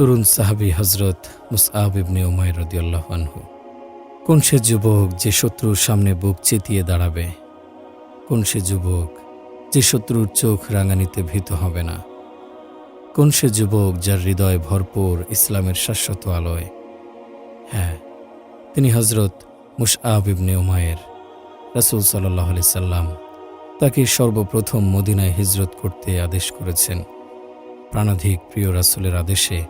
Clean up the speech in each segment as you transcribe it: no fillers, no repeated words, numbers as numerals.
তরুণ সাহাবী হজরত মুসআব ইবনে উমাইর রাদিয়াল্লাহু আনহু। কোন সে যুবক যে শত্রুর সামনে বুক চিতিয়ে দাঁড়াবে? কোন সে যুবক যে শত্রুর চোখ রাঙানিতে ভীত হবে না? কোন সে যুবক যার হৃদয় ভরপুর ইসলামের শাশ্বত আলোয়? হ্যাঁ, তিনি হজরত মুসআব ইবনে উমাইর। রাসূল সাল্লাল্লাহু আলাইহি সাল্লাম তাকে সর্বপ্রথম মদিনায় হিজরত করতে আদেশ করেছেন। প্রাণাধিক প্রিয় রাসূলের আদেশে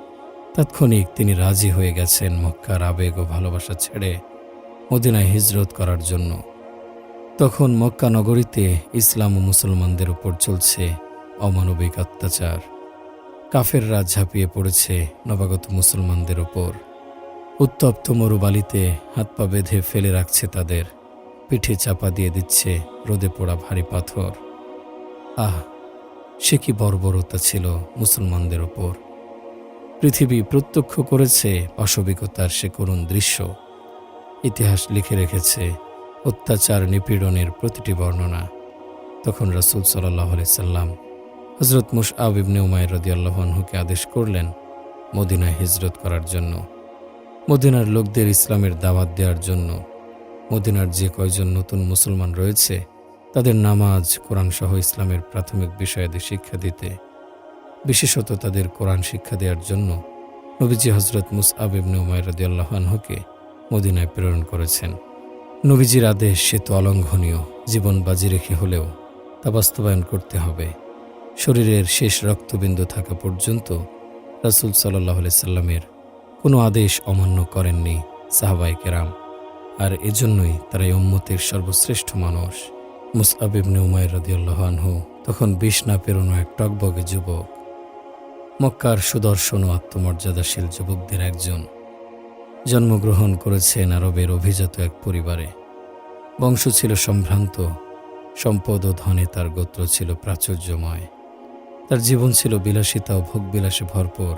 তাৎক্ষণিক তিনি রাজি হয়ে গেছেন মক্কার আবেগ ও ভালোবাসা ছেড়ে মদিনায় হিজরত করার জন্য। তখন মক্কা নগরীতে ইসলাম ও মুসলমানদের উপর চলছে অমানবিক অত্যাচার। কাফেররা ঝাঁপিয়ে পড়েছে নবাগত মুসলমানদের উপর। উত্তপ্ত মরুবালিতে হাত পা বেঁধে ফেলে রাখছে তাদের, পিঠে চাপা দিয়ে দিচ্ছে রোদে পোড়া ভারী পাথর। আহ, সে কি বর্বরতা ছিল মুসলমানদের ওপর! পৃথিবী প্রত্যক্ষ করেছে অসবিকতার সে করুণ দৃশ্য। ইতিহাস লিখে রেখেছে অত্যাচার নিপীড়নের প্রতিটি বর্ণনা। তখন রাসূল সাল্লাল্লাহু আলাইহি সাল্লাম হযরত মুসআব ইবনে উমাইর রাদিয়াল্লাহু আনহুকে আদেশ করলেন মদিনায় হিজরত করার জন্য, মদিনার লোকদের ইসলামের দাওয়াত দেওয়ার জন্য। মদিনার যে কয়জন নতুন মুসলমান রয়েছে তাদের নামাজ, কোরআন সহ ইসলামের প্রাথমিক বিষয়াদি শিক্ষা দিতে, বিশেষত তাদের কোরআন শিক্ষা দেওয়ার জন্য নবীজি হজরত মুসআব ইবনে উমাইর রাদিয়াল্লাহু আনহুকে মদিনায় প্রেরণ করেছেন। নবীজির আদেশ সে তো অলঙ্ঘনীয়, জীবন বাজি রেখে হলেও তা বাস্তবায়ন করতে হবে। শরীরের শেষ রক্তবিন্দু থাকা পর্যন্ত রাসূল সাল্লাল্লাহু আলাইহি সাল্লামের কোনো আদেশ অমান্য করেননি সাহাবায়ে কেরাম। আর এজন্যই তারা এই উম্মতের সর্বশ্রেষ্ঠ মানুষ। মুসআব ইবনে উমাইর রাদিয়াল্লাহু আনহু তখন 20 না পেরোনো এক টগবগে যুবক, মক্কার সুদর্শন ও আত্মমর্যাদাশীল যুবকদের একজন। জন্মগ্রহণ করেছেন আরবের অভিজাত এক পরিবারে। বংশ ছিল সম্ভ্রান্ত, সম্পদ ও ধনে তার গোত্র ছিল প্রাচুর্যময়। তার জীবন ছিল বিলাসিতা ও ভোগবিলাসে ভরপুর।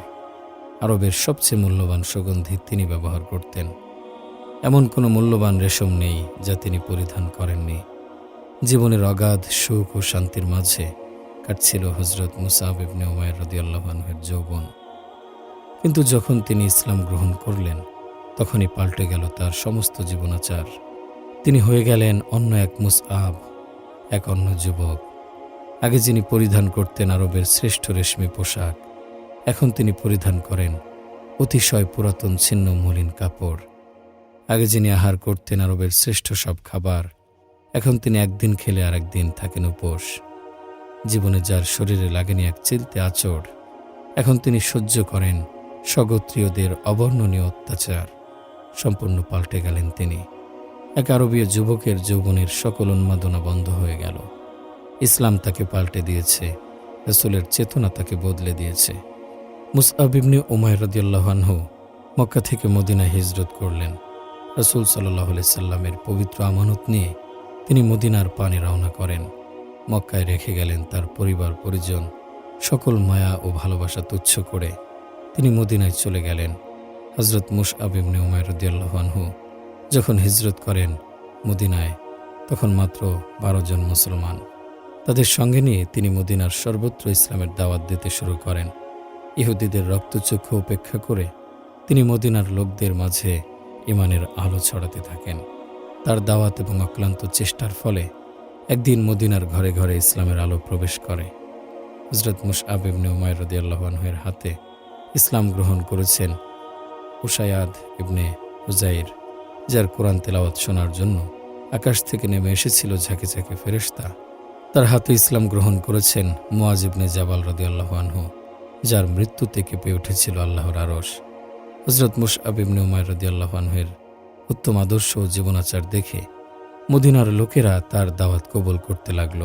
আরবের সবচেয়ে মূল্যবান সুগন্ধি তিনি ব্যবহার করতেন। এমন কোনো মূল্যবান রেশম নেই যা তিনি পরিধান করেননি। জীবনের অগাধ সুখ ও শান্তির মাঝে কাটছিল হজরত মুসআব ইবনে উমাইর রাদিয়াল্লাহু আনহুর যৌবন। কিন্তু যখন তিনি ইসলাম গ্রহণ করলেন তখনই পাল্টে গেল তার সমস্ত জীবনাচার। তিনি হয়ে গেলেন অন্য এক মুসআব, এক অন্য যুবক। আগে যিনি পরিধান করতেন আরবের শ্রেষ্ঠ রেশমি পোশাক, এখন তিনি পরিধান করেন অতিশয় পুরাতন ছিন্ন মলিন কাপড়। আগে যিনি আহার করতেন আরবের শ্রেষ্ঠ সব খাবার, এখন তিনি একদিন খেলে আর একদিন থাকেন উপোস। জীবনে যার শরীরে লাগেনি এক চিলতে আঁচড়, এখন তিনি সহ্য করেন স্বগোত্রীয়দের অবর্ণনীয় অত্যাচার। সম্পূর্ণ পাল্টে গেলেন তিনি। এক আরবীয় যুবকের যৌবনের সকল উন্মাদনা বন্ধ হয়ে গেল। ইসলাম তাকে পাল্টে দিয়েছে, রাসূলের চেতনা তাকে বদলে দিয়েছে। মুসআব ইবনে উমাইর রাদিয়াল্লাহু আনহু মক্কা থেকে মদিনায় হিজরত করলেন। রাসূল সাল্লাল্লাহু আলাইহি সাল্লামের পবিত্র আমানত নিয়ে তিনি মদিনার পানে রওনা করেন। মক্কায় রেখে গেলেন তার পরিবার পরিজন। সকল মায়া ও ভালোবাসা তুচ্ছ করে তিনি মদিনায় চলে গেলেন। হজরত মুসআব ইবনে উমাইর রাদিয়াল্লাহু আনহু যখন হিজরত করেন মদিনায়, তখন মাত্র 12 জন মুসলমান। তাদের সঙ্গে নিয়ে তিনি মদিনার সর্বত্র ইসলামের দাওয়াত দিতে শুরু করেন। ইহুদিদের রক্তচক্ষু উপেক্ষা করে তিনি মদিনার লোকদের মাঝে ঈমানের আলো ছড়াতে থাকেন। তার দাওয়াত এবং অক্লান্ত চেষ্টার ফলে একদিন মদিনার ঘরে ঘরে ইসলামের আলো প্রবেশ করে। হযরত মুসআব ইবনে উমাইর রাদিয়াল্লাহু আনহুর হাতে ইসলাম গ্রহণ করেছেন উসায়াদ ইবনে হুযাইর, যার কোরআন তেলাওয়াত শোনার জন্য আকাশ থেকে নেমে এসেছিল ঝাঁকে ঝাঁকে ফেরেশতা। তার হাতে ইসলাম গ্রহণ করেছেন মুআজ ইবনে জাবাল রাদিয়াল্লাহু আনহু, যার মৃত্যুতে কেঁপে উঠেছিল আল্লাহর আরশ। হযরত মুসআব ইবনে উমাইর রাদিয়াল্লাহু আনহুর উত্তম আদর্শ ও জীবনাচার দেখে মদিনার লোকেরা তার দাওয়াত কবুল করতে লাগল।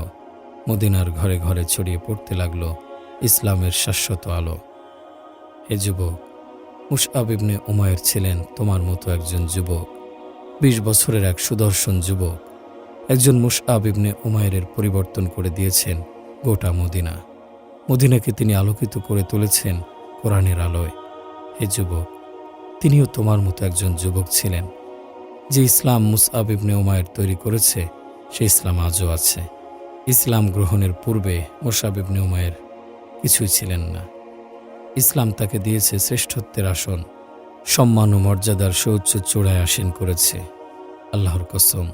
মদিনার ঘরে ঘরে ছড়িয়ে পড়তে লাগল ইসলামের শাশ্বত আলো। হে যুবক, মুসআব ইবনে উমাইর ছিলেন তোমার মতো একজন যুবক, 20 বছরের এক সুদর্শন যুবক। একজন মুসআব ইবনে উমাইরের পরিবর্তন করে দিয়েছেন গোটা মদিনা। মদিনাকে তিনি আলোকিত করে তুলেছেন কোরআনের আলোয়। হে যুবক, তিনিও তোমার মতো একজন যুবক ছিলেন। যে ইসলাম মুসআব ইবনে উমাইর তৈরি করেছে সে ইসলাম আজও আছে। ইসলাম গ্রহণের পূর্বে মুসআব ইবনে উমাইর কিছুই ছিলেন না। ইসলাম তাকে দিয়েছে শ্রেষ্ঠত্বের আসন, সম্মান ও মর্যাদার সুউচ্চ চূড়ায় আসীন করেছে। আল্লাহর কসম,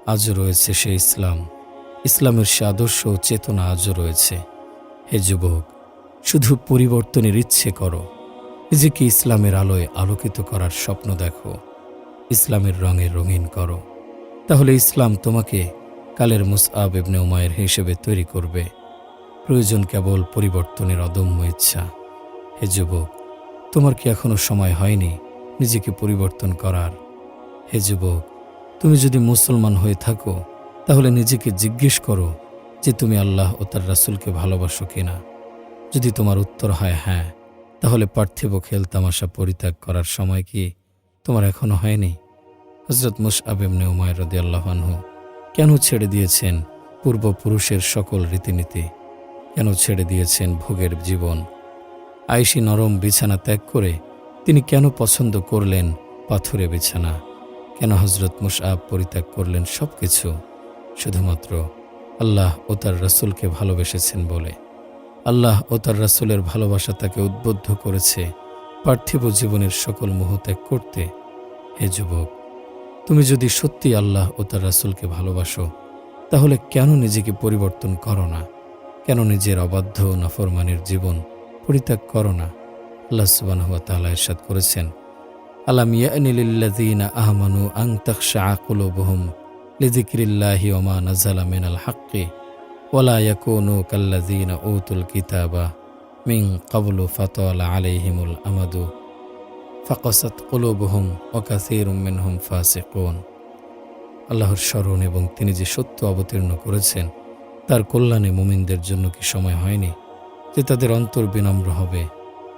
আজও রয়েছে সে ইসলাম, ইসলামের সে আদর্শ ও চেতনা আজও রয়েছে। হে যুবক, শুধু পরিবর্তনের ইচ্ছে করো, নিজেকে ইসলামের আলোয় আলোকিত করার স্বপ্ন দেখো, ইসলামের রঙে রঙিন করো। তাহলে ইসলাম তোমাকে কালের মুসআব ইবনে উমাইর হিসেবে তৈরি করবে। প্রয়োজন কেবল পরিবর্তনের অদম্য ইচ্ছা। হে যুবক, তোমার কি এখনো সময় হয়নি নিজেকে পরিবর্তন করার? হে যুবক, তুমি যদি মুসলমান হয়ে থাকো, তাহলে নিজেকে জিজ্ঞেস করো যে তুমি আল্লাহ ও তার রাসূলকে ভালোবাসো কিনা। যদি তোমার উত্তর হয় হ্যাঁ, তাহলে পার্থিব খেল তামাশা পরিত্যাগ করার সময় কি তোমার এখনো হয়নি? হযরত মুসআব ইবনে উমাইর রাদিয়াল্লাহু আনহু কেন ছেড়ে দিয়েছেন পূর্বপুরুষের সকল রীতিনীতি? কেন ছেড়ে দিয়েছেন ভোগের জীবন? আয়েশি নরম বিছানা ত্যাগ করে তিনি কেন পছন্দ করলেন পাথুরে বিছানা? কেন হযরত মুসআব পরিত্যাগ করলেন সবকিছু শুধুমাত্র আল্লাহ ও তার রাসূলকে ভালোবেসেছেন বলে? আল্লাহ ও তার রাসূলের ভালোবাসা তাকে উদ্বুদ্ধ করেছে পার্থিব জীবনের সকল মোহ ত্যাগ করতে। হে যুবক, তুমি যদি সত্যি আল্লাহ ও তার রাসূলকে ভালোবাসো, তাহলে কেন নিজেকে পরিবর্তন করো না? কেন নিজের অবাধ্য নাফরমানের জীবন পরিত্যাগ করো না? আল্লাহ সুবহানাহু ওয়া তাআলা ইরশাদ করেছেন, আলাম ইয়ানি লিল্লাযীনা আমানু আন তাখশা কুলুবুহুম লিযিকরিল্লাহি ওয়া মা নাযালা মিনাল হাক্কি ওয়া লা ইয়াকুনু কাল্লাযীনা উতুল কিতাবা মিন ক্বাবলু ফাতালা আলাইহিমুল আমাদু ফাকাসাত কুলুবুহুম ওয়া কাসীরুম মিনহুম ফাসিকুন। আল্লাহর স্মরণ এবং তিনি যে সত্য অবতীর্ণ করেছেন তার কল্যাণে মুমিনদের জন্য কি সময় হয়নি যে তাদের অন্তর বিনম্র হবে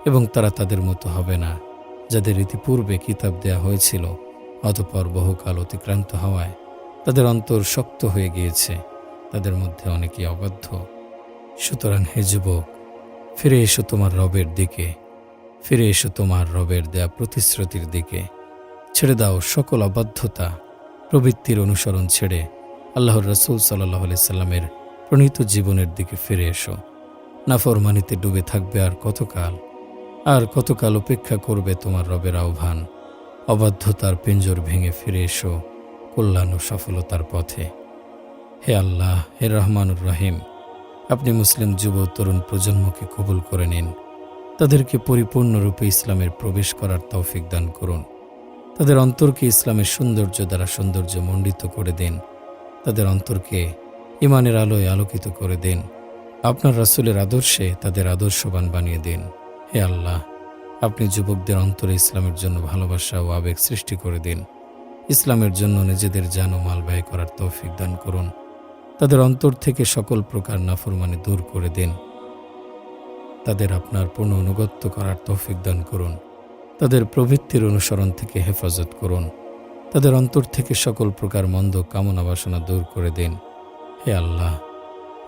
এবং তারা তাদের মতো হবে না, যাদের ইতিপূর্বে কিতাব দেয়া হয়েছিল, অতঃপর বহুকাল অতিক্রান্ত হওয়ায় তাদের অন্তর শক্ত হয়ে গিয়েছে, তাদের মধ্যে অনেকেই অবাধ্য। সুতরাং হে যুবক, ফিরে এসো তোমার রবের দিকে, ফিরে এসো তোমার রবের দেয়া প্রতিশ্রুতির দিকে। ছেড়ে দাও সকল অবাধ্যতা, প্রবৃত্তির অনুসরণ ছেড়ে আল্লাহর রাসূল সাল্লাল্লাহু আলাইহি সাল্লামের প্রণীত জীবনের দিকে ফিরে এসো। নাফরমানিতে ডুবে থাকবে আর কতকাল? আর কতকাল অপেক্ষা করবে তোমার রবের আহ্বান? অবাধ্যতার পিঞ্জর ভেঙে ফিরে এসো কল্যাণ ও সফলতার পথে। হে আল্লাহ, হে রহমানুর রহিম, আপনি মুসলিম যুব তরুণ প্রজন্মকে কবুল করে নিন। তাদেরকে পরিপূর্ণরূপে ইসলামের প্রবেশ করার তৌফিক দান করুন। তাদের অন্তরকে ইসলামের সৌন্দর্য দ্বারা সৌন্দর্যমণ্ডিত করে দিন। তাদের অন্তরকে ঈমানের আলোয় আলোকিত করে দিন। আপনার রাসূলের আদর্শে তাদের আদর্শবান বানিয়ে দিন। হে আল্লাহ, আপনি যুবকদের অন্তরে ইসলামের জন্য ভালোবাসা ও আবেগ সৃষ্টি করে দিন। ইসলামের জন্য নিজেদের জান ও মাল ব্যয় করার তৌফিক দান করুন। তাদের অন্তর থেকে সকল প্রকার নাফরমানি দূর করে দিন। তাদের আপনার পূর্ণ অনুগত্য করার তৌফিক দান করুন। তাদের প্রবৃত্তির অনুসরণ থেকে হেফাজত করুন। তাদের অন্তর থেকে সকল প্রকার মন্দ কামনা বাসনা দূর করে দিন। হে আল্লাহ,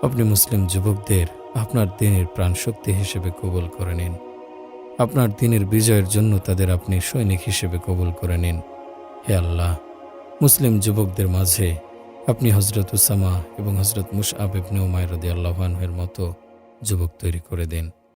আপনি মুসলিম যুবকদের আপনার দ্বীনের প্রাণশক্তি হিসেবে কবুল করে নিন। আপনার দ্বীনের বিজয়ের জন্য তাদের আপনি সৈনিক হিসেবে কবুল করে নিন। হে আল্লাহ, মুসলিম যুবকদের মাঝে আপনি হযরত উসামা এবং হযরত মুসআব ইবনে উমাইর রাদিয়াল্লাহু আনহুর মতো যুবক তৈরি করে দিন।